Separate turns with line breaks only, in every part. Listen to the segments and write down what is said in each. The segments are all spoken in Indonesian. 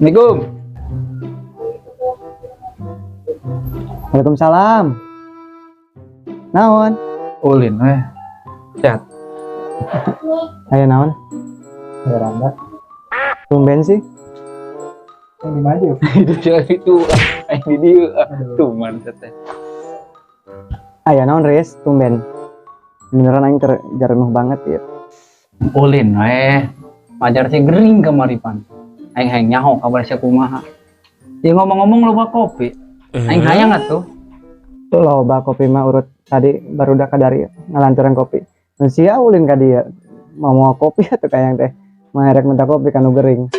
Assalamualaikum.
Waalaikumsalam. Naon?
Ulin weh. Sehat.
Aya naon?
Ya Rangga.
Tumben sih.
Yang di mana? Itu jalan itu. Di dia. Tuh mantep teh.
Aya naon Riz? Tumben. Beneran aing jarenuh banget ya.
Ulin weh. Pajar sih gering kemari pan. Aing nyaho kabar sia kumaha. Ya ngomong-ngomong loba kopi. Aing hayang atuh.
Tuh loba kopi mah urut tadi barudak ka dari ngalanturan kopi. Nu sia ulin ka dieu. Mau kopi atuh kayang teh. Merek minta kopi kanu gering.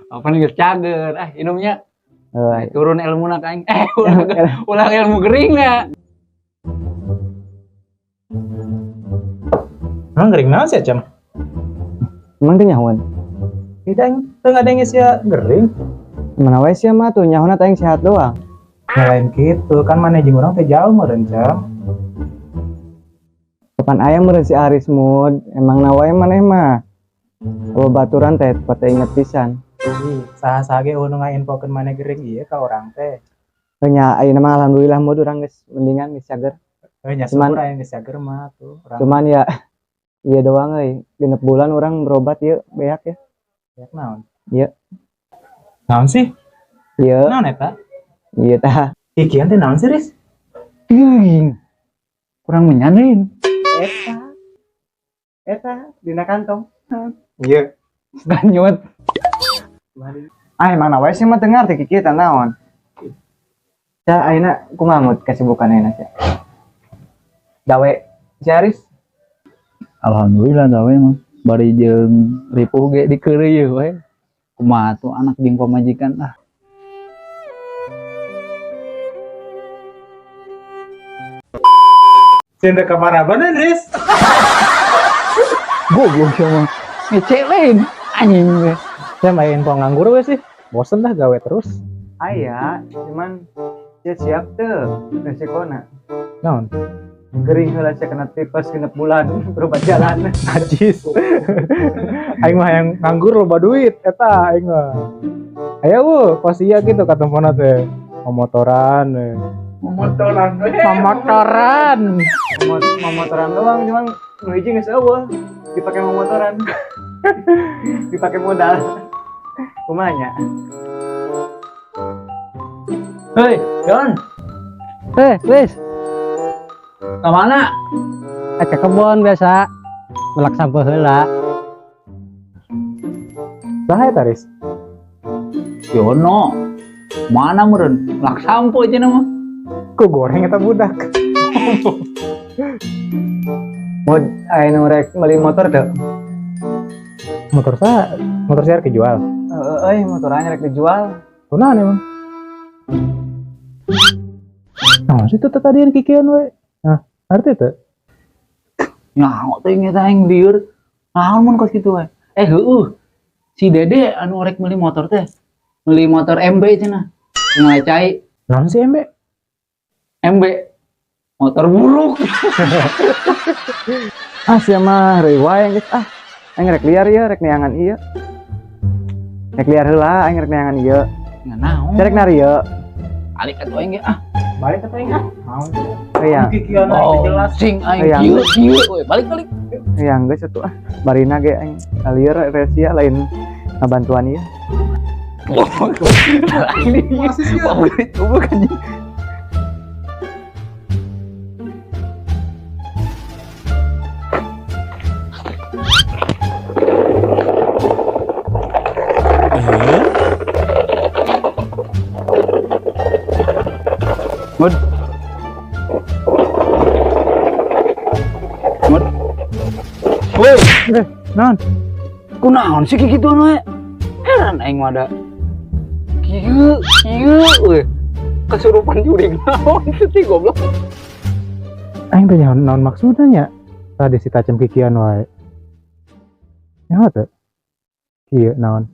Apa nih geus cager. Inumnya
Heuh.
turun ilmu na kaing. Ulang ilmu gering ya.
Emang gering naon sih, Cam?
Emang teh nyahoan.
Tidak, tengah ada yang sia gering.
Mana wae sia mah tuh nyahoana teh aing sehat doang.
Lain gitu, kan mana jeung urang teh jauh meureun, Cam.
Kapan aya meureun si Aris mood. Emang na wae maneh mah. Kalau baturan teh tepatnya inget pisan.
Ih, saha-saha ge nu ngainfokeun mana gering ieu ka urang teh.
Nya ayeuna mah alhamdulillah mood urang geus mendingan geus cager.
Nya
Cuman-
syukur aya geus cager mah tuh. Urang
Cuman ya iya doang euy. Genep bulan urang berobat ieu beak ya.
beak naon?
Iya.
Naon sih?
Ieu.
Naon eta?
Iya tah.
Ikian teh naon sih, Riz?
Gering. Kurang menyanin.
Eta dina kantong.
Iya.
Ganyut.
Emang na wae sih mah teu ngarti kieu teh naon. Ca ayeuna kumaha mood kasibukan ayeuna sia? Gawe si Aris.
Alhamdulillah gawe mah. Bari jeung ripuh ge di keureuy we. Kumaha tuh anak jeung pamajikan ah.
Cinta kamarabanan, Riz.
Goblok sama. Ngecek lain anjing we.
Saya main info nganggur we sih. Bosen dah gawe terus.
Aya, cuman sia siap teu resikona.
Naon?
Gering heula sia kena tipes genep bulan berobat jalan.
Najis. Aing mah yang nganggur loba duit eta aing mah. Aya pas iya gitu katemuna teh. Momotoran.
Motoran we.
Momotoran.
Momotoran doang cuman nu hiji geus eueuh dipake momotoran. Dipake modal. Kumaha nya?
Hei, John,
Wis,
ka mana?
ke kebon biasa. Melak sampah heula.
Saha eta, Riz?
Yono. Mana meureun? Lak sampo aja nama.
Ku goreng eta budak.
Mod aya nu rek meuli motor teu?
Motor saya kejual.
Motorannya rek dijual.
Kunaon emang? Nah, situ tadi yang kikian we. Nah, arti itu?
Nyaho teh eta aing lieur. Naon mun kos kitu we? Heueuh. Si Dede anu rek meuli motor teh. Meuli motor MB cenah. Ngacai
Naon sih embe?
MB. Motor buruk.
Sia mah reuy wae geus aing rek liar ieu rek neangan ieu. Rek liar heula aing rek neangan ieu.
Nganaon?
Rek nari ieu.
Alik atuh aing ge
Balik ke tengah. Naon?
Yang
Kikian
Oh,
jelas.
sing aing
Yang.
kieu we. Balik.
yang geus atuh barina ge aing liar resia lain ngabantuan ieu.
Ini favorit gua kan. Mud. Woi,
Naon?
kunaon sih kayak gituan we? Heran aing mah da. Kieu we. Kesurupan jurig naon sih goblok.
Aing teh naon maksudnya nya? Tadi si tacem kikian wae. Nyaho teh? Kieu naon?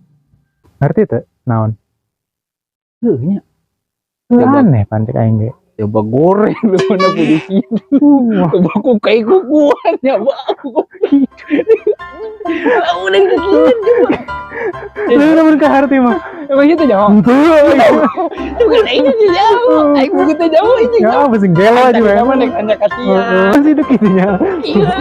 Ngerti teh? Naon?
Heuh nya.
Aneh pancek aing ge.
Coba goreng lu mana polisi. Coba aku kayak kukuan ya, Bang. Udah kekian coba.
Lu namun ke hati mah.
Emang itu jauh. Bukan ini sih jauh. Aing begitu jauh ini.
Ya apa sih gelo aja
Tadi
we.
nama nek anda kasihan.
Masih itu kitunya.
Iya.